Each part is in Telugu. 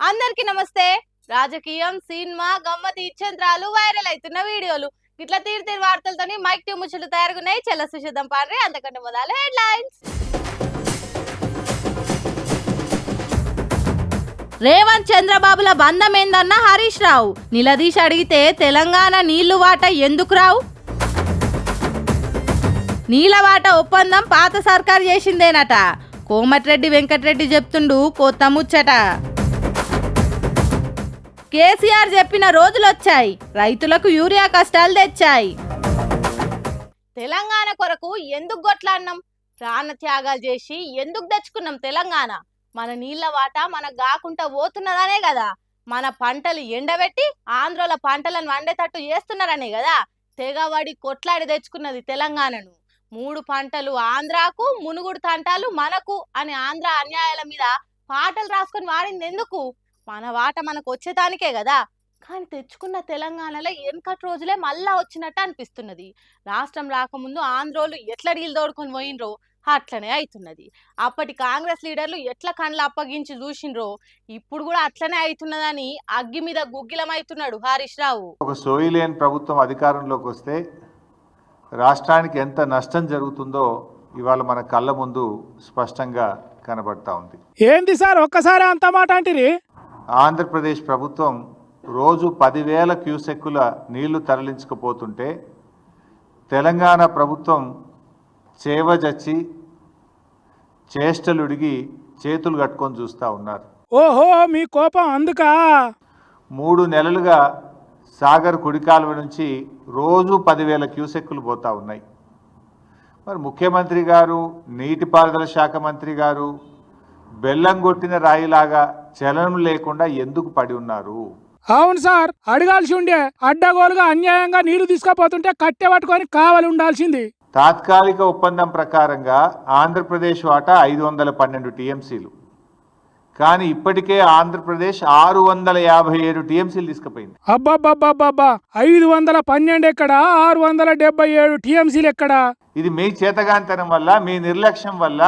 అందరికి నమస్తే. రాజకీయం, సినిమా, గమ్మతి ఇచ్చంత్రాలు, వైరల్ అవుతున్న వీడియోలు ఇట్లా తీరు వార్తలతోని మైక్ టీ ముచ్చట్లు తయారుగున్నాయి. చెల్ల సుషిద్దాం పాడ్రి. అంతకంటే మొదలు హెడ్లైన్స్. రేవంత్ చంద్రబాబుల బంధం ఏందన్న హరీష్ రావు నిలదీసి అడిగితే తెలంగాణ నీళ్లు వాట ఎందుకు రావు? నీళ్ల వాట ఒప్పందం పాత సర్కారు చేసిందేనట. కోమటిరెడ్డి వెంకటరెడ్డి చెప్తుండు కొత్త ముచ్చట. కేసీఆర్ చెప్పిన రోజులొచ్చాయి, రైతులకు యూరియా కష్టాలు తెచ్చాయి. తెలంగాణ కొరకు ఎందుకు గొట్లాడినాం? ప్రాణ త్యాగాలు చేసి ఎందుకు తెచ్చుకున్నాం తెలంగాణ? మన నీళ్ల వాట మనకు కాకుండా పోతున్నదనే కదా. మన పంటలు ఎండబెట్టి ఆంధ్రలో పంటలను వండేటట్టు చేస్తున్నారనే కదా తెగవాడి కొట్లాడి తెచ్చుకున్నది తెలంగాణను. 3 పంటలు ఆంధ్రాకు, మునుగుడు తంటాలు మనకు అని ఆంధ్ర అన్యాయాల మీద పాటలు రాసుకొని వాడింది ఎందుకు? మన వాట మనకు వచ్చేదానికే కదా. కానీ తెచ్చుకున్న తెలంగాణలో వెనకటి రోజులే మళ్ళా వచ్చినట్టు అనిపిస్తున్నది. రాష్ట్రం రాకముందు ఆంధ్రోలు ఎట్లా డీలు తోడుకొని పోయినరో అట్లనే అవుతున్నది. అప్పటి కాంగ్రెస్ లీడర్లు ఎట్లా కండ్లు అప్పగించి చూసినరో ఇప్పుడు కూడా అట్లనే అవుతున్నదని అగ్గి మీద గుగ్గిలం అవుతున్నాడు హరీష్ రావు. ఒక సోయిలేని ప్రభుత్వం అధికారంలోకి వస్తే రాష్ట్రానికి ఎంత నష్టం జరుగుతుందో ఇవాళ మన కళ్ళ ముందు స్పష్టంగా కనబడతా ఉంది. ఏంది సార్ ఒక్కసారి అంత మాట అంటిరి? ఆంధ్రప్రదేశ్ ప్రభుత్వం రోజు 10,000 క్యూసెక్కుల నీళ్లు తరలించకపోతుంటే తెలంగాణ ప్రభుత్వం చేవజచ్చి చేష్టలుడిగి చేతులు కట్టుకొని చూస్తూ ఉన్నారు. ఓహో, మీ కోపం అందుకా? 3 నెలలుగా సాగర్ కుడికాలువ నుంచి రోజు 10,000 క్యూసెక్కులు పోతా ఉన్నాయి. మరి ముఖ్యమంత్రి గారు, నీటిపారుదల శాఖ మంత్రి గారు బెల్లం కొట్టిన రాయిలాగా చలనం లేకుండా ఎందుకు పడి ఉన్నారు? అవును సార్, అడగాల్సి ఉండే. అడ్డగోలుగా అన్యాయంగా నీళ్లు తీసుకుపోతుంటే కట్టె పట్టుకొని కావాలి ఉండాల్సింది. తాత్కాలిక ఒప్పందం ప్రకారంగా ఆంధ్రప్రదేశ్ వాటా 512 టీఎంసీలు, కానీ ఇప్పటికే ఆంధ్రప్రదేశ్ 657 టీఎంసీలు తీసుకుపోయింది. అబ్బబ్బబ్బబ్బబ్బా, 512 ఎక్కడా, 677 టీఎంసీలు ఎక్కడా? ఇది మీ చేతగాంతనం వల్ల, మీ నిర్లక్ష్యం వల్ల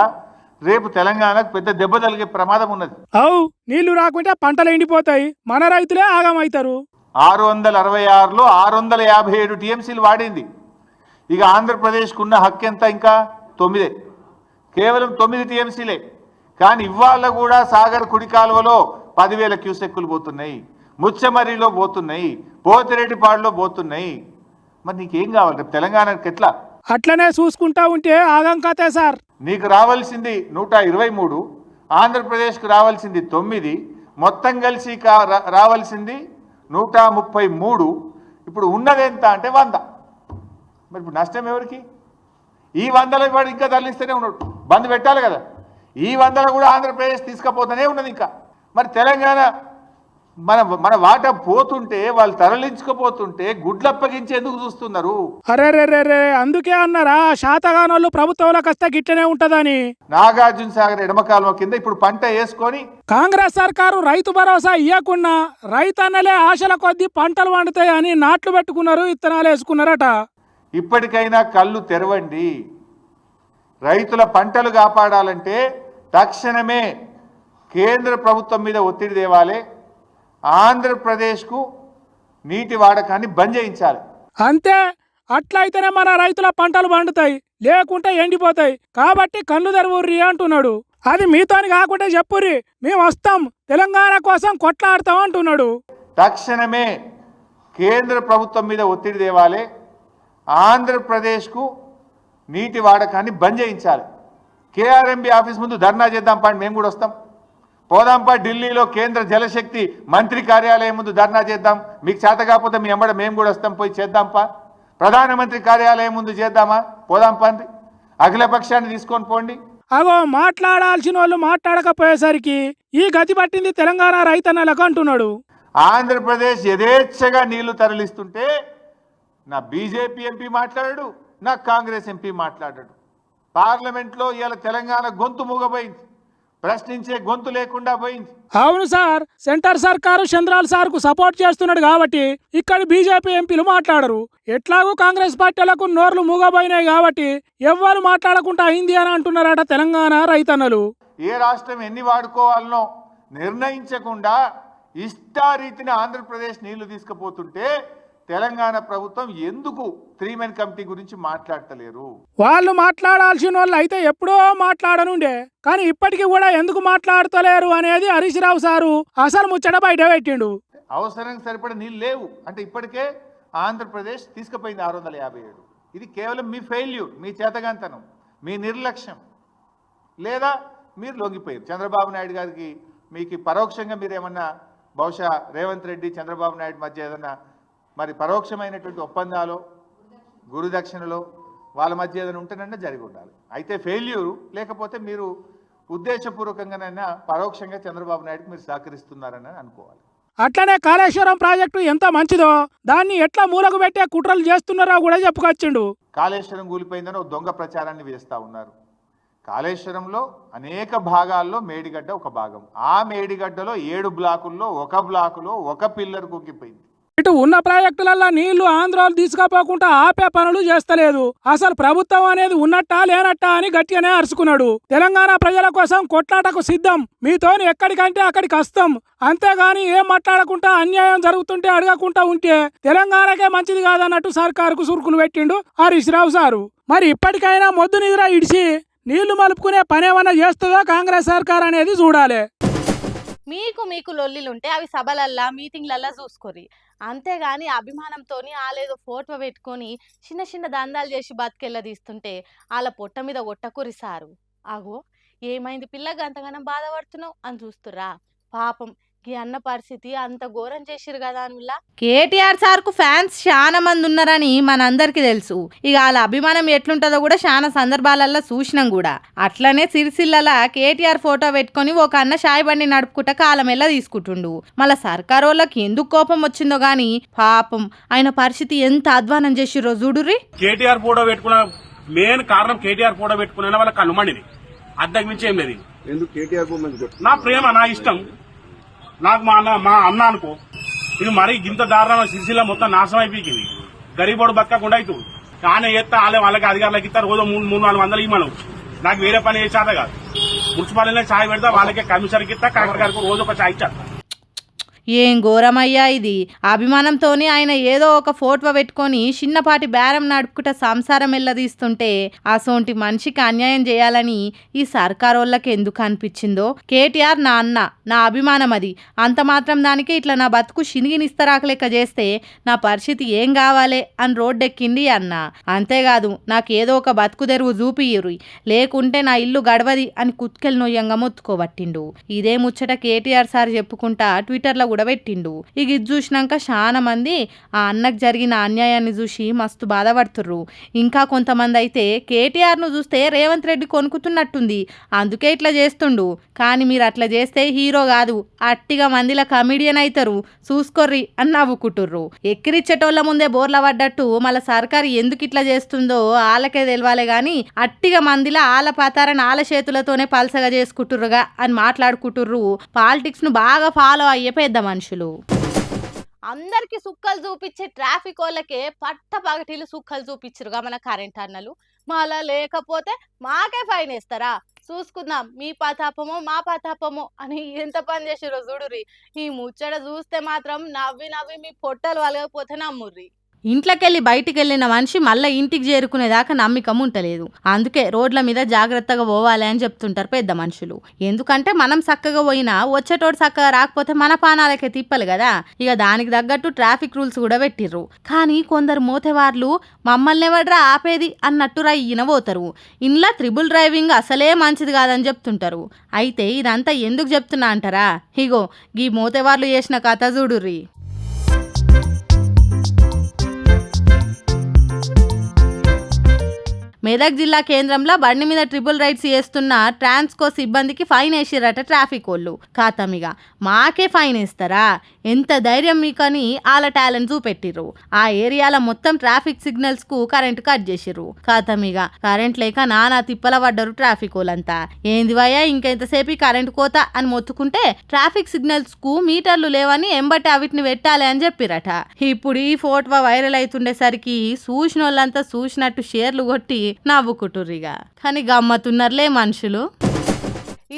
రేపు తెలంగాణకు పెద్ద దెబ్బ తగిలే ప్రమాదం ఉన్నది. అవు, నీళ్లు రాకుంటే పంటలు ఎండిపోతాయి, మన రైతులే ఆగమవుతారు. 666లో 657 టీఎంసీలు వాడింది. ఇక ఆంధ్రప్రదేశ్కు ఉన్న హక్కు ఎంత? ఇంకా 9, కేవలం 9 టీఎంసీలే. కానీ ఇవాళ కూడా సాగర్ కుడి కాలువలో 10,000 క్యూసెక్కులు పోతున్నాయి, ముచ్చమర్రిలో పోతున్నాయి, పోతిరెడ్డిపాడులో పోతున్నాయి. మరి నీకేం కావాలి రేపు తెలంగాణకి? ఎట్లా? అట్లనే చూసుకుంటా ఉంటే ఆగం కథే సార్. నీకు రావాల్సింది 123, ఆంధ్రప్రదేశ్కు రావాల్సింది 9, మొత్తం కలిసి రావాల్సింది 133. ఇప్పుడు ఉన్నదెంత అంటే 100. మరి ఇప్పుడు నష్టం ఎవరికి? ఈ 100లో వాడు ఇంకా తరలిస్తూనే ఉన్నాడు, బంద్ పెట్టాలి కదా. ఈ 100లో కూడా ఆంధ్రప్రదేశ్ తీసుకుపోతూనే ఉన్నది ఇంకా. మరి తెలంగాణ మన వాట పోతుంటే, వాళ్ళు తరలించుకుపోతుంటే గుడ్లప్పగించి ఎందుకు చూస్తున్నారు? అరే, అందుకే అన్నారా శాతగానోళ్ళు ప్రభుత్వంలోకి వస్తే గిట్టనే ఉంటదని. నాగార్జున సాగర్ ఎడమకాలం కింద ఇప్పుడు పంట వేసుకొని కాంగ్రెస్ సర్కారు రైతు భరోసా ఇయ్యకున్నా రైతన్నలే ఆశల కొద్దీ పంటలు వండుతాయని నాట్లు పెట్టుకున్నారు, విత్తనాలు వేసుకున్నారట. ఇప్పటికైనా కళ్ళు తెరవండి. రైతుల పంటలు కాపాడాలంటే తక్షణమే కేంద్ర ప్రభుత్వం మీద ఒత్తిడి తేవాలి. ఆంధ్రప్రదేశ్కు నీటి వాడకాన్ని బంద్ చేయించాలి. అంతే, అట్లయితేనే మన రైతుల పంటలు పండుతాయి, లేకుంటే ఎండిపోతాయి. కాబట్టి కళ్ళు తెరవుర్రి అంటున్నాడు. అది మీతోని కాకుండా చెప్పుర్రి, మేము వస్తాం, తెలంగాణ కోసం కొట్లాడతాం అంటున్నాడు. తక్షణమే కేంద్ర ప్రభుత్వం మీద ఒత్తిడి తేవాలి. ఆంధ్రప్రదేశ్కు నీటి వాడకాన్ని బంద్ చేయించాలి. కేఆర్ఎంబి ఆఫీస్ ముందు ధర్నా చేద్దాం పండి, మేము కూడా వస్తాం. పోదాంపా ఢిల్లీలో కేంద్ర జలశక్తి మంత్రి కార్యాలయం ముందు ధర్నా చేద్దాం. మీకు చేత కాకపోతే మీ అమ్మడ మేము కూడా వస్తాం, పోయి చేద్దాంపా. ప్రధానమంత్రి కార్యాలయం ముందు చేద్దామా? పోదాంపా అండి, అఖిల పక్షాన్ని తీసుకొని పోండి. అగో, మాట్లాడాల్సిన వాళ్ళు మాట్లాడకపోయేసరికి ఈ గతి పట్టింది తెలంగాణ రైతన్నలకు అంటున్నాడు. ఆంధ్రప్రదేశ్ యథేచ్ఛగా నీళ్లు తరలిస్తుంటే నా బీజేపీ ఎంపీ మాట్లాడాడు, నా కాంగ్రెస్ ఎంపీ మాట్లాడాడు. పార్లమెంట్లో ఇవాళ తెలంగాణ గొంతు మూగపోయింది. ప్రశ్నించే గొంతు లేకుండా పోయింది. అవును సార్, సెంటర్ సర్కారు చంద్రాల్ సార్ కు సపోర్ట్ చేస్తున్నాడు కాబట్టి ఇక్కడ బీజేపీ ఎంపీలు మాట్లాడరు. ఎట్లాగూ కాంగ్రెస్ పార్టీలకు నోర్లు మూగబోయినాయి కాబట్టి ఎవ్వరు మాట్లాడకుండా అయింది అని అంటున్నారట తెలంగాణ రైతన్నలు. ఏ రాష్ట్రం ఎన్ని వాడుకోవాలనో నిర్ణయించకుండా ఇష్టారీతిని ఆంధ్రప్రదేశ్ నీళ్లు తీసుకుపోతుంటే తెలంగాణ ప్రభుత్వం ఎందుకు 3 మెన్ కమిటీ గురించి మాట్లాడతలేరు? వాళ్ళు మాట్లాడాల్సిన వాళ్ళు అయితే ఎప్పుడో మాట్లాడనుండే, కానీ ఇప్పటికీ కూడా ఎందుకు మాట్లాడతలేరు అనేది హరీష్ రావు సారు అసలు ముచ్చట బయట పెట్టిండు. అవసరానికి సరిపడే నీళ్ళు లేవు అంటే ఇప్పటికే ఆంధ్రప్రదేశ్ తీసుకుపోయింది 657. ఇది కేవలం మీ ఫెయిల్యూర్, మీ చేతగాంతనం, మీ నిర్లక్ష్యం, లేదా మీరు లొంగిపోయారు. చంద్రబాబు నాయుడు గారికి మీకు పరోక్షంగా మీరు ఏమన్నా బహుశా రేవంత్ రెడ్డి చంద్రబాబు నాయుడు మధ్య ఏదన్నా మరి పరోక్షమైనటువంటి ఒప్పందాలు గురుదక్షిణలో వాళ్ళ మధ్య ఏదైనా ఉంటేనన్నా జరిగి ఉండాలి. అయితే ఫెయిల్యూరు, లేకపోతే మీరు ఉద్దేశపూర్వకంగానైనా పరోక్షంగా చంద్రబాబు నాయుడుకి మీరు సహకరిస్తున్నారని అనుకోవాలి. అట్లనే కాళేశ్వరం ప్రాజెక్టు ఎంత మంచిదో దాన్ని ఎట్లా మూలకు పెట్టే కుట్రలు చేస్తున్నారో కూడా చెప్పుకొచ్చిండు. కాళేశ్వరం కూలిపోయిందని ఒక దొంగ ప్రచారాన్ని వేస్తూ ఉన్నారు. కాళేశ్వరంలో అనేక భాగాల్లో మేడిగడ్డ ఒక భాగం. ఆ మేడిగడ్డలో 7 బ్లాకుల్లో ఒక బ్లాకులో ఒక పిల్లర్ కుంగిపోయింది. ఇటు ఉన్న ప్రాజెక్టులలో నీళ్లు ఆంధ్రాలు తీసుకుపోకుండా ఆపే పనులు చేస్తలేదు. అసలు ప్రభుత్వం అనేది ఉన్నట్టా లేనట్టా అని గట్టిగానే అరుచుకున్నాడు. తెలంగాణ ప్రజల కోసం కొట్లాటకు సిద్ధం, మీతోని ఎక్కడికంటే అక్కడికి వస్తాం, అంతేగాని ఏం మాట్లాడకుండా అన్యాయం జరుగుతుంటే అడగకుండా ఉంటే తెలంగాణకే మంచిది కాదన్నట్టు సర్కారుకు సురుకులు పెట్టిండు హరీష్ రావు సారు. మరి ఇప్పటికైనా మొద్దు నిద్ర ఇడిచి నీళ్లు మలుపుకునే పనేమన్నా చేస్తుందో కాంగ్రెస్ సర్కార్ అనేది చూడాలి. మీకు లొల్లిలుంటే అవి సభలల్లా మీటింగ్లల్లా చూసుకోరి, అంతేగాని అభిమానంతోని వాళ్ళేదో ఫోటో పెట్టుకొని చిన్న చిన్న దందాలు చేసి బతికెళ్ళ తీస్తుంటే వాళ్ళ పొట్ట మీద ఒట్టకూరి సారు. అగో ఏమైంది పిల్లగా అంతగానం బాధపడుతున్నావు అని చూస్తురా. పాపం ఈ అన్న పరిస్థితి అంత ఘోరం చేసిరు కదా అనులా. కేటీఆర్ సార్ కు ఫ్యాన్స్ చాలా మంది ఉన్నారని మనందరికి తెలుసు. ఇక వాళ్ళ అభిమానం ఎట్లుంటుందో కూడా చాలా సందర్భాలలో చూసినాం కూడా. అట్లనే సిరిసిల్లల కేటీఆర్ ఫోటో పెట్టుకొని ఒక అన్న షాయి బండి నడుపుకుంటా కాలమెల్లా తీసుకుంటుండు. మళ్ళా సర్కార్ వాళ్ళకి ఎందుకు కోపం వచ్చిందో గాని పాపం ఆయన పరిస్థితి ఎంత అధ్వానం చేసిరో చూడుర్రి. కేటీఆర్ ఫోటో పెట్టుకున్న మెయిన్ కారణం కేటీఆర్ ఫోటో పెట్టుకున్న వాళ్ళ కనుమణిది, అద్దకు మించి ఏం లేదు. ఎందుకు కేటీఆర్ నా ప్రేమ, నా ఇష్టం, నాకు మా అన్న అనుకో. ఇది మరి ఇంత దారుణం సిరిసిల్ల మొత్తం నాశనం అయిపోయింది. గరీబోడు బతకకుండా అవుతుంది. కానీ ఎత్తా వాళ్ళకి అధికారులకు ఇస్తారు, రోజు 300-400 ఇవ్వను. నాకు వేరే పని చేసేదా కాదు. మున్సిపాలిటీలో ఛాయ్ పెడతా, వాళ్ళకే కమిషనర్కి ఇస్తా, కలెక్టర్ గారికి రోజు ఒక ఛాయ్ ఇచ్చేస్తా. ఏం ఘోరమయ్యా ఇది. అభిమానంతోనే ఆయన ఏదో ఒక ఫోటో పెట్టుకొని చిన్నపాటి బేరం నడుపుకుంట సంసారం ఎల్లదీస్తుంటే అసోంటి మనిషికి అన్యాయం చేయాలని ఈ సర్కార్ వాళ్ళకి ఎందుకు అనిపించిందో. కేటీఆర్ నా అన్న, నా అభిమానం, అది అంత మాత్రం దానికి ఇట్లా నా బతుకు శినిగినిస్తరాక లెక్క చేస్తే నా పరిస్థితి ఏం కావాలే అని రోడ్డెక్కింది అన్న. అంతేకాదు నాకు ఏదో ఒక బతుకు తెరువు చూపియ్యురు, లేకుంటే నా ఇల్లు గడవది అని కుత్కెలు నొయ్యంగా మొత్తుకోబట్టిండు. ఇదే ముచ్చట కేటీఆర్ సార్ చెప్పుకుంటా ట్విట్టర్లో కూడా పెట్టిండు. ఇక ఇది చూసినాక చాలా మంది ఆ అన్నకు జరిగిన అన్యాయాన్ని చూసి మస్తు బాధపడుతుర్రు. ఇంకా కొంతమంది అయితే కేటీఆర్ ను చూస్తే రేవంత్ రెడ్డి కొనుక్కుతున్నట్టుంది, అందుకే ఇట్లా చేస్తుండు. కానీ మీరు అట్లా చేస్తే హీరో కాదు, అట్టిగా మందిల కమిడియన్ అవుతారు, చూసుకోర్రి అని నవ్వుకుంటుర్రు. ఎక్కిరిచ్చేటోళ్ళ ముందే బోర్ల పడ్డట్టు మళ్ళీ సర్కారు ఎందుకు ఇట్లా చేస్తుందో వాళ్ళకే తెలవాలే గాని అట్టిగా మందిలా ఆల పాతారని ఆల చేతులతోనే పలసగా చేసుకుంటుర్రుగా అని మాట్లాడుకుంటుర్రు. పాలిటిక్స్ ను బాగా ఫాలో అయ్యే పెద్ద మనుషులు. అందరికి సుక్కలు చూపించే ట్రాఫిక్ వాళ్ళకే పట్టపగటిలు సుక్కలు చూపించరుగా మన కరెంట్ అన్నలు. మళ్ళా లేకపోతే మాకే ఫైన్ వేస్తారా, చూసుకుందాం మీ పతాపమో మా పతాపమో అని ఎంత పని చేసిరో చూడుర్రి. ఈ ముచ్చట చూస్తే మాత్రం నవ్వి నవ్వి మీ పొట్టలు వలగపోతే నమ్ముర్రి. ఇంట్లోకెళ్ళి బయటికి వెళ్ళిన మనిషి మళ్ళీ ఇంటికి చేరుకునేదాకా నమ్మకం ఉంటలేదు. అందుకే రోడ్ల మీద జాగ్రత్తగా పోవాలి అని చెప్తుంటారు పెద్ద మనుషులు. ఎందుకంటే మనం చక్కగా పోయినా వచ్చేటోడు చక్కగా రాకపోతే మన పానాలకే తిప్పలు కదా. ఇక దానికి తగ్గట్టు ట్రాఫిక్ రూల్స్ కూడా పెట్టిర్రు. కానీ కొందరు మోతేవార్లు మమ్మల్ని ఎవడ్రా ఆపేది అన్నట్టురా ఈయన పోతారు. ఇంట్లో త్రిబుల్ డ్రైవింగ్ అసలే మంచిది కాదని చెప్తుంటారు. అయితే ఇదంతా ఎందుకు చెప్తున్నా అంటారా? ఇగో గీ మోతేవార్లు చేసిన కథ చూడుర్రి. మెదక్ జిల్లా కేంద్రంలో బండి మీద ట్రిపుల్ రైడ్స్ చేస్తున్న ట్రాన్స్కో సిబ్బందికి ఫైన్ వేసిరట ట్రాఫిక్ వాళ్ళు. ఖాతమిగా మాకే ఫైన్ వేస్తారా, ఎంత ధైర్యం మీకని వాళ్ళ టాలెంట్ చూపెట్టిర్రు. ఆ ఏరియాలో మొత్తం ట్రాఫిక్ సిగ్నల్స్ కు కరెంట్ కట్ చేసిర్రు. ఖాతమిగా కరెంట్ లేక నానా తిప్పల పడ్డరు ట్రాఫిక్ వాళ్ళంతా. ఏంది వయ్యా ఇంకెంతసేపు కరెంట్ కోత అని మొత్తుకుంటే ట్రాఫిక్ సిగ్నల్స్ కు మీటర్లు లేవని ఎంబటి అవిటిని పెట్టాలి అని చెప్పిరట. ఇప్పుడు ఈ ఫోటో వైరల్ అవుతుండేసరికి చూసిన వాళ్ళంతా చూసినట్టు షేర్లు కొట్టి నవ్వుకుంటుర్రిగా. కానీ గమ్మతున్నర్లే మనుషులు.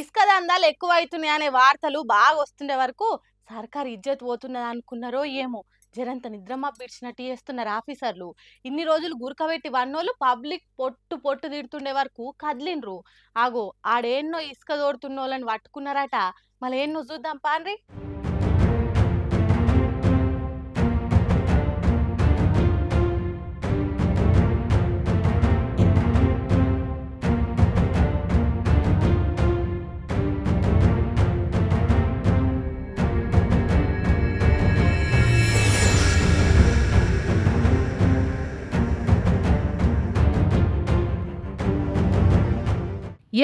ఇసుక దందాలు ఎక్కువ అవుతున్నాయి అనే వార్తలు బాగా వస్తుండే వరకు సర్కారు ఇజ్జత్ పోతున్నది అనుకున్నారో ఏమో, జరంత నిద్రమా పిడిచినట్టు చేస్తున్నారు ఆఫీసర్లు. ఇన్ని రోజులు గురకబెట్టి వన్నోళ్ళు పబ్లిక్ పొట్టు తిడుతుండే వరకు కదిలిండ్రు. ఆగో ఆడేన్నో ఇసుక తోడుతున్న వాళ్ళని పట్టుకున్నారట. మళ్ళీ ఏన్నో చూద్దాం పాన్రి.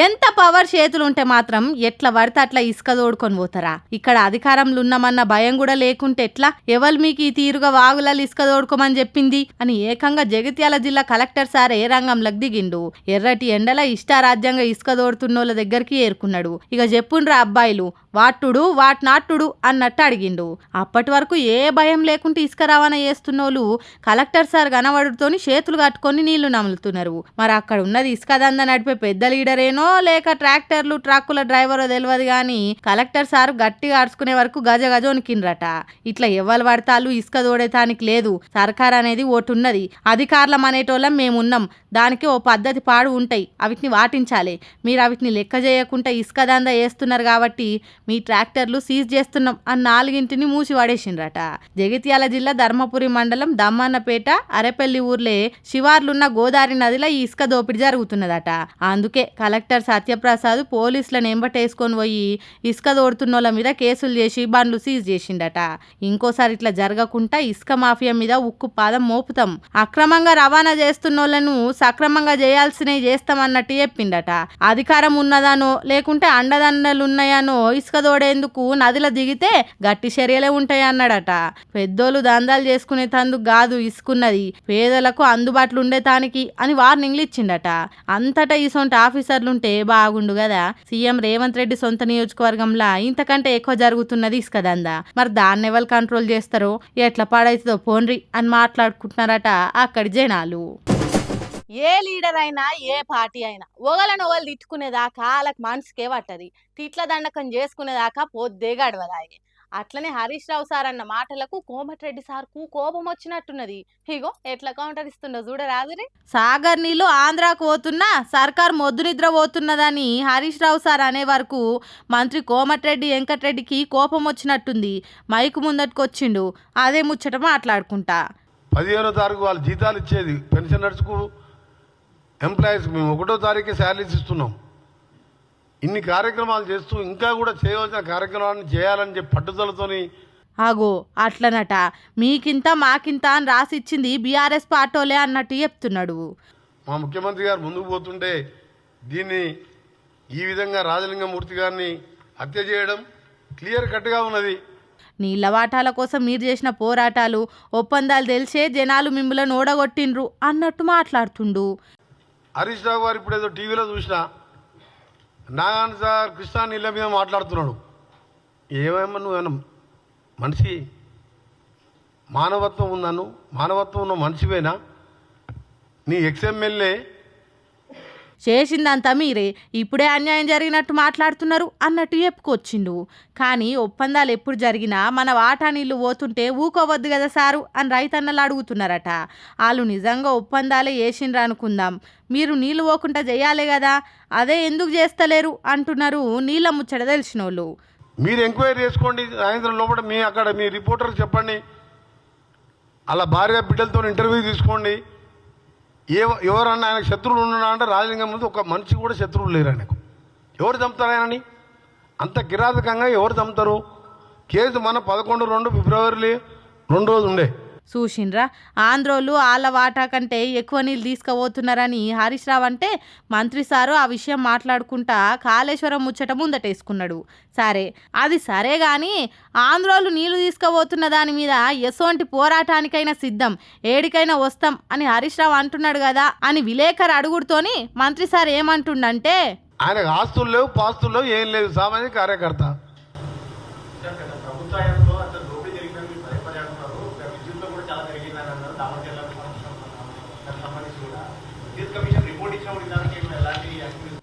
ఎంత పవర్ చేతులు ఉంటే మాత్రం ఎట్లా పడితే అట్లా ఇసుక తోడుకొని పోతారా? ఇక్కడ అధికారంలో ఉన్నామన్న భయం కూడా లేకుంటే ఎట్లా? ఎవరు మీకు ఈ తీరుగా వాగులలో ఇసుక తోడుకోమని చెప్పింది అని ఏకంగా జగిత్యాల జిల్లా కలెక్టర్ సార్ ఏ రంగంలోకి దిగిండు. ఎర్రటి ఎండల ఇష్టారాజ్యంగా ఇసుక తోడుతున్నోళ్ళ దగ్గరికి ఏరుకున్నాడు. ఇక చెప్పుండ్రా అబ్బాయిలు, వాటుడు వాట్నాటుడు అన్నట్టు అడిగిండు. అప్పటి వరకు ఏ భయం లేకుంటే ఇసుక రవాణా చేస్తున్నోళ్ళు కలెక్టర్ సార్ కనబడుతోని చేతులు కట్టుకొని నీళ్లు నములుతున్నారు. మరి అక్కడ ఉన్నది ఇసుక దందా నడిపే పెద్ద లీడరేనో లేక ట్రాక్టర్లు ట్రక్కుల డ్రైవరో తెలియదు గాని కలెక్టర్ సార్ గట్టిగా ఆడుచుకునే వరకు గజ వణికిండ్రట. ఇట్లా ఎవ్వరు పడతాలు ఇసుక తోడేతానికి లేదు. సర్కార్ అనేది ఓటున్నది, అధికారులం అనేటోళ్ళం మేమున్నాం. దానికి ఓ పద్ధతి పాడు ఉంటాయి, అవిటిని వాటించాలి. మీరు అవిటిని లెక్క చేయకుండా ఇసుక దందా వేస్తున్నారు కాబట్టి మీ ట్రాక్టర్లు సీజ్ చేస్తున్నాం అని 4 మూసి పడేసిండ్రట. జగిత్యాల జిల్లా ధర్మపురి మండలం దమ్మన్నపేట అరెపల్లి ఊర్లే శివార్లున్న గోదావరి నదిలో ఈ ఇసుక దోపిడీ జరుగుతున్నదట. అందుకే కలెక్టర్ సత్యప్రసాద్ పోలీసులను ఎంబటేసుకొని పోయి ఇసుక తోడుతున్నోళ్ళ మీద కేసులు చేసి బండ్లు సీజ్ చేసిండట. ఇంకోసారి ఇట్లా జరగకుండా ఇసుక మాఫియా మీద ఉక్కు పాదం మోపుతాం, అక్రమంగా రవాణా చేస్తున్నోళ్లను సక్రమంగా చేయాల్సినవి చేస్తామన్నట్టు చెప్పిండట. అధికారం ఉన్నదానో లేకుంటే అండదండలున్నాయనో ఇసుక తోడేందుకు నదిలో దిగితే గట్టి చర్యలే ఉంటాయి అన్నాడట. పెద్దోళ్ళు దందాలు చేసుకునే తందుకు కాదు ఇసుకున్నది, పేదలకు అందుబాటులో ఉండేతానికి అని వార్నింగ్లు ఇచ్చిండట. అంతటా ఇసొంటి ఆఫీసర్లుంటే బాగుండు కదా. సీఎం రేవంత్ రెడ్డి సొంత నియోజకవర్గంలో ఇంతకంటే ఎక్కువ జరుగుతున్నది ఇసుక దందా. మరి దాన్ని ఎవరు కంట్రోల్ చేస్తారో ఎట్లా పాడైతుందో పోన్రి అని మాట్లాడుకుంటున్నారట అక్కడి జనాలు. ఏ లీడర్ అయినా ఏ పార్టీ అయినా ఒకళ్ళని ఒకళ్ళు తిట్టుకునేదాకా వాళ్ళకి మనసుకే పట్టది, తిట్ల దండకం చేసుకునేదాకా పొద్దే గడవదాయి. అట్లనే హరీష్ రావు సార్ అన్న మాటలకు కోమటిరెడ్డి సార్కు కోపం వచ్చినట్టున్నది. ఇగో ఎట్లా కౌంటర్ ఇస్తుండో చూడరాదురి. సాగర్ నీళ్లు ఆంధ్రాకు పోతున్నా సర్కార్ మొద్దు నిద్ర పోతున్నదని హరీష్ రావు సార్ అనే వరకు మంత్రి కోమటిరెడ్డి వెంకటరెడ్డికి కోపం వచ్చినట్టుంది. మైకు ముందటికి వచ్చిండు, అదే ముచ్చట మాట్లాడుకుంటా. 15వ తారీఖు వాళ్ళు జీతాలు ఇచ్చేది పెన్షనర్స్కు ఎంప్లాయీస్ మేము 1వ తారీఖే శాలరీస్ ఇస్తున్నాం. ఇన్ని కార్యక్రమాలు చేస్తూ ఇంకా కూడా చేయవలసిన కార్యక్రమాలను చేయాలని చెప్పి పట్టుదలతోని ఆగో అట్లనట మీకింత మాకింత అని రాసిచ్చింది బీఆర్ఎస్ పార్టీలే అన్నట్టు చెప్తున్నాడు. మా ముఖ్యమంత్రి గారు ముందుకు పోతుంటే దీన్ని ఈ విధంగా రాజలింగమూర్తి గారిని హత్య చేయడం క్లియర్ కట్గా ఉన్నది. నీళ్ల వాటాల కోసం మీరు చేసిన పోరాటాలు ఒప్పందాలు తెలిసే జనాలు మిమ్మల్ని ఓడగొట్టిండ్రు అన్నట్టు మాట్లాడుతుండు. హరీష్ రావు గారు ఇప్పుడు ఏదో టీవీలో చూసినా నాగాన్ సార్ కృష్ణా నీళ్ళ మీద మాట్లాడుతున్నాడు. ఏమేమో నువ్వేమన్నా మనిషి మానవత్వం ఉందను, మానవత్వం ఉన్న మనిషివేనా? నీ ఎక్స్ఎమ్మెల్యే చేసిందంతా మీరే, ఇప్పుడే అన్యాయం జరిగినట్టు మాట్లాడుతున్నారు అన్నట్టు చెప్పుకొచ్చిండు. కానీ ఒప్పందాలు ఎప్పుడు జరిగినా మన వాటా నీళ్లు పోతుంటే ఊకోవద్దు కదా సారు అని రైతన్నలు అడుగుతున్నారట. వాళ్ళు నిజంగా ఒప్పందాలే చేసిండ్రు అనుకుందాం, మీరు నీళ్లు పోకుండా చేయాలి కదా, అదే ఎందుకు చేస్తలేరు అంటున్నారు నీళ్ళ ముచ్చట తెలిసిన వాళ్ళు. మీరు ఎంక్వైరీ చేసుకోండి సాయంత్రం లోపల, మీ అక్కడ మీ రిపోర్టర్కి చెప్పండి, అలా భార్య బిడ్డలతో ఇంటర్వ్యూ తీసుకోండి. ఎవరన్నా ఆయనకు శత్రువులు ఉన్నా అంటే రాజలింగం ముందు ఒక మనిషి కూడా శత్రువులు లేరు ఆయనకు. ఎవరు చంపుతారు ఆయనని అంత కిరాతకంగా? ఎవరు చంపుతారు? కేసు మన 11/2 ఫిబ్రవరి 2 రోజు ఉండే. చూసిండ్రా ఆంధ్రోళ్ళు వాళ్ళ వాటా కంటే ఎక్కువ నీళ్ళు తీసుకుపోతున్నారని హరీష్ రావు అంటే మంత్రి సారు ఆ విషయం మాట్లాడుకుంటా కాళేశ్వరం ముచ్చట ముందటేసుకున్నాడు. సరే అది సరే గాని ఆంధ్రోళ్ళు నీళ్లు తీసుకుపోతున్న దాని మీద ఎసోంటి పోరాటానికైనా సిద్ధం, ఏడికైనా వస్తాం అని హరీష్ రావు అంటున్నాడు కదా అని విలేకరు అడుగుడుతోని మంత్రి సార్ ఏమంటుండంటే, ఆయనకు ఆస్తులు లేవు, పాస్తులు లేవు, ఏం లేదు, సామాన్య కార్యకర్త.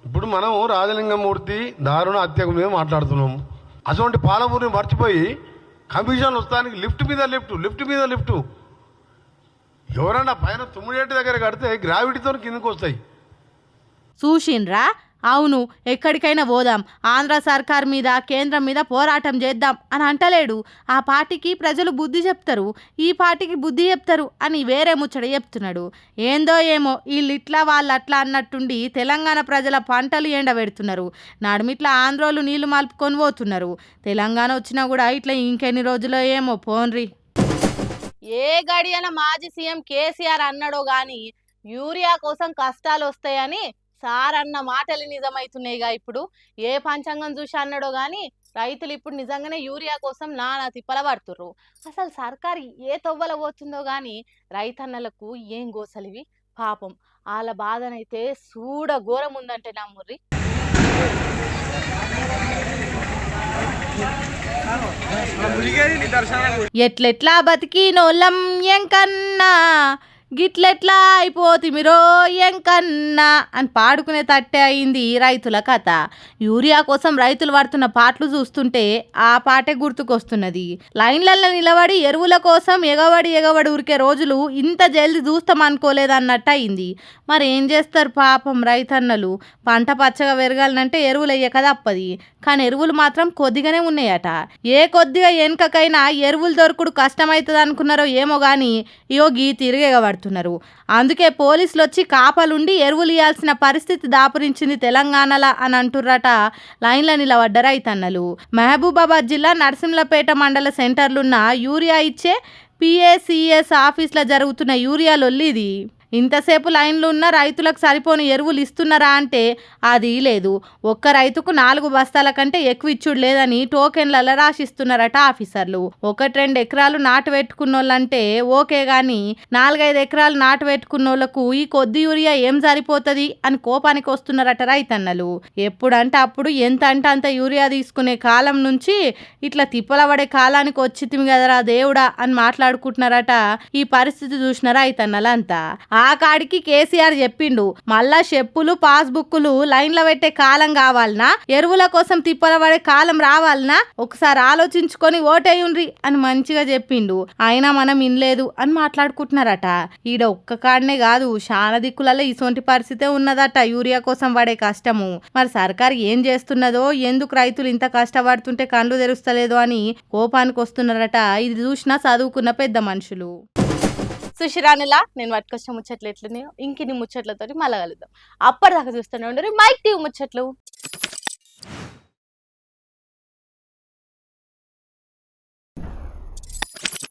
ఇప్పుడు మనం రాజలింగమూర్తి దారుణ హత్యకు మీద మాట్లాడుతున్నాము. అటువంటి పాలమూరిని మర్చిపోయి కమిషన్ వస్తానికి లిఫ్ట్ మీద లిఫ్ట్ ఎవరన్నా పైన తుమ్మిడేటి దగ్గర కడితే గ్రావిటీతో కిందకు వస్తాయి. చూసిండ్రా అవును ఎక్కడికైనా పోదాం, ఆంధ్ర సర్కార్ మీద కేంద్రం మీద పోరాటం చేద్దాం అని అంటలేడు. ఆ పార్టీకి ప్రజలు బుద్ధి చెప్తారు, ఈ పార్టీకి బుద్ధి చెప్తారు అని వేరే ముచ్చట చెప్తున్నాడు. ఏందో ఏమో వీళ్ళు ఇట్లా వాళ్ళు అట్లా అన్నట్టుండి తెలంగాణ ప్రజల పంటలు ఎండబెడుతున్నారు, నడుమిట్లా ఆంధ్రోలు నీళ్లు మలుపుకొని పోతున్నారు. తెలంగాణ వచ్చినా కూడా ఇట్లా ఇంకెన్ని రోజులో ఏమో పోన్రి. ఏ గడియన మాజీ సీఎం కేసీఆర్ అన్నాడో గాని యూరియా కోసం కష్టాలు వస్తాయని సార్ అన్న మాటలు నిజమైతున్నాయిగా. ఇప్పుడు ఏ పంచాంగం చూసి అన్నాడో గాని రైతులు ఇప్పుడు నిజంగానే యూరియా కోసం నానా తిప్పల పడుతుర్రు. అసలు సర్కారు ఏ తవ్వల పోతుందో గాని రైతన్నలకు ఏం గోసలివి పాపం. వాళ్ళ బాధనైతే చూడ ఘోరం ఉందంటే నమ్ముర్రి. ఎట్లెట్లా బతికినోళ్ళం ఎంకన్నా గిట్లెట్లా అయిపోతిమిరో ఎంకన్నా అని పాడుకునే తట్టే అయింది రైతుల కథ. యూరియా కోసం రైతులు పడుతున్న పాటలు చూస్తుంటే ఆ పాటే గుర్తుకొస్తున్నది. లైన్లలో నిలబడి ఎరువుల కోసం ఎగబడి ఉరికే రోజులు ఇంత జల్ది చూస్తామనుకోలేదన్నట్టు అయింది. మరి ఏం చేస్తారు పాపం రైతన్నలు. పంట పచ్చగా పెరగాలంటే ఎరువులు వేయక తప్పది, కానీ ఎరువులు మాత్రం కొద్దిగానే ఉన్నాయట. ఏ కొద్దిగా వెనుకకైనా ఎరువులు దొరకడు కష్టమవుతుంది అనుకున్నారో ఏమో కానీ యోగి తిరిగేగబడుతున్నారు. అందుకే పోలీసులు వచ్చి కాపలుండి ఎరువులు ఇవ్వాల్సిన పరిస్థితి దాపురించింది తెలంగాణలో అని అంటుర్రట లైన్లో నిలబడ్డ రైతన్నలు. మహబూబాబాద్ జిల్లా నరసింహపేట మండల సెంటర్లున్న యూరియా ఇచ్చే PACS ఆఫీస్లో జరుగుతున్న యూరియా లొల్లిది. ఇంతసేపు లైన్లు ఉన్న రైతులకు సరిపోని ఎరువులు ఇస్తున్నారా అంటే అది లేదు. ఒక్క రైతుకు 4 బస్తాల కంటే ఎక్కువ ఇచ్చుడు లేదని టోకెన్లలో రాసిస్తున్నారట ఆఫీసర్లు. 1-2 ఎకరాలు నాటు పెట్టుకున్నోళ్ళంటే ఓకే గాని 4-5 ఎకరాలు నాటు పెట్టుకున్నోళ్లకు ఈ కొద్ది యూరియా ఏం సరిపోతుంది అని కోపానికి వస్తున్నారట రైతన్నలు. ఎప్పుడంటే అప్పుడు ఎంత అంటే అంత యూరియా తీసుకునే కాలం నుంచి ఇట్లా తిప్పల పడే కాలానికి వచ్చితిమి కదరా దేవుడా అని మాట్లాడుకుంటున్నారట. ఈ పరిస్థితి చూసిన రైతన్నలంతా ఆ కాడికి కేసీఆర్ చెప్పిండు, మళ్ళా చెప్పులు పాస్బుక్లు లైన్లో పెట్టే కాలం కావాలనా, ఎరువుల కోసం తిప్పల పడే కాలం రావాలనా, ఒకసారి ఆలోచించుకొని ఓటేయుండ్రి అని మంచిగా చెప్పిండు. అయినా మనం ఇనలేదు అని మాట్లాడుకుంటున్నారట. ఈడ ఒక్క కాడనే కాదు చాలా దిక్కులలో ఇసొంటి పరిస్థితే ఉన్నదట యూరియా కోసం పడే కష్టము. మరి సర్కారు ఏం చేస్తున్నదో, ఎందుకు రైతులు ఇంత కష్టపడుతుంటే కళ్ళు తెరుస్తలేదో అని కోపానికి వస్తున్నారట. ఇది చూసినా చదువుకున్న పెద్ద మనుషులు. సుశిరానిలా నేను పట్టుకొచ్చిన ముచ్చట్లు ఎట్లున్నాయో ఇంకిన్ని ముచ్చట్లతో మళ్ళా కలుద్దాం. అప్పటిదాకా చూస్తూనే ఉండరు మైక్ టీవీ ముచ్చట్లు.